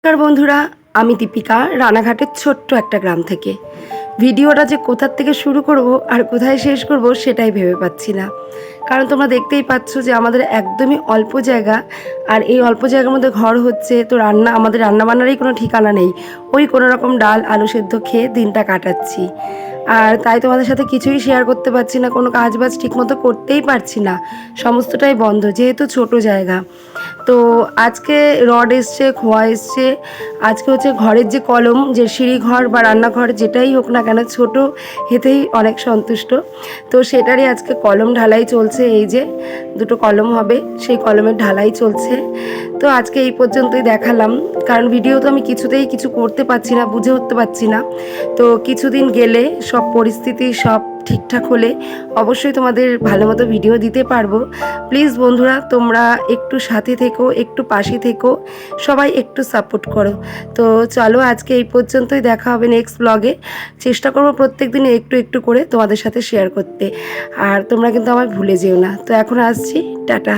নমস্কার বন্ধুরা, আমি দীপিকা রানাঘাটের ছোট্ট একটা গ্রাম থেকে। ভিডিওটা যে কোথার থেকে শুরু করব আর কোথায় শেষ করব সেটাই ভেবে পাচ্ছি না। কারণ তোমরা দেখতেই পাচ্ছ যে আমাদের একদমই অল্প জায়গা, আর এই অল্প জায়গার মধ্যে ঘর হচ্ছে, তো আমাদের রান্নাবান্নারই কোনো ঠিকানা নেই। ওই কোনো রকম ডাল আলু সেদ্ধ খেয়ে দিনটা কাটাচ্ছি। আর তাই তোমাদের সাথে কিছুই শেয়ার করতে পারছি না, কোনো কাজবাজ ঠিকমতো করতেই পারছি না, সমস্তটাই বন্ধ যেহেতু ছোট জায়গা। তো আজকে রড এসছে, খোয়া এসছে। আজকে হচ্ছে ঘরের যে কলম, যে সিঁড়ি ঘর বা রান্নাঘর যেটাই হোক না কেন, ছোট হেতেই অনেক সন্তুষ্ট। তো সেটারই আজকে কলম ঢালাই চলছে। এই যে দুটো কলম হবে, সেই কলমের ঢালাই চলছে। তো আজকে এই পর্যন্তই দেখালাম, কারণ ভিডিও তো আমি কিছুতেই কিছু করতে পারছি না, বুঝে উঠতে পারছি না। তো কিছুদিন গেলে সব পরিস্থিতি সব ঠিকঠাক হলে অবশ্যই তোমাদের ভালো মতো ভিডিও দিতে পারবো। প্লিজ বন্ধুরা, তোমরা একটু সাথে থেকো, একটু পাশে থেকো, সবাই একটু সাপোর্ট করো। তো চলো আজকে এই পর্যন্তই, দেখা হবে নেক্সট ব্লগে। চেষ্টা করবো প্রত্যেক দিনে একটু একটু করে তোমাদের সাথে শেয়ার করতে। আর তোমরা কিন্তু আমার ভুলে যেও না। তো এখন আসছি, টাটা।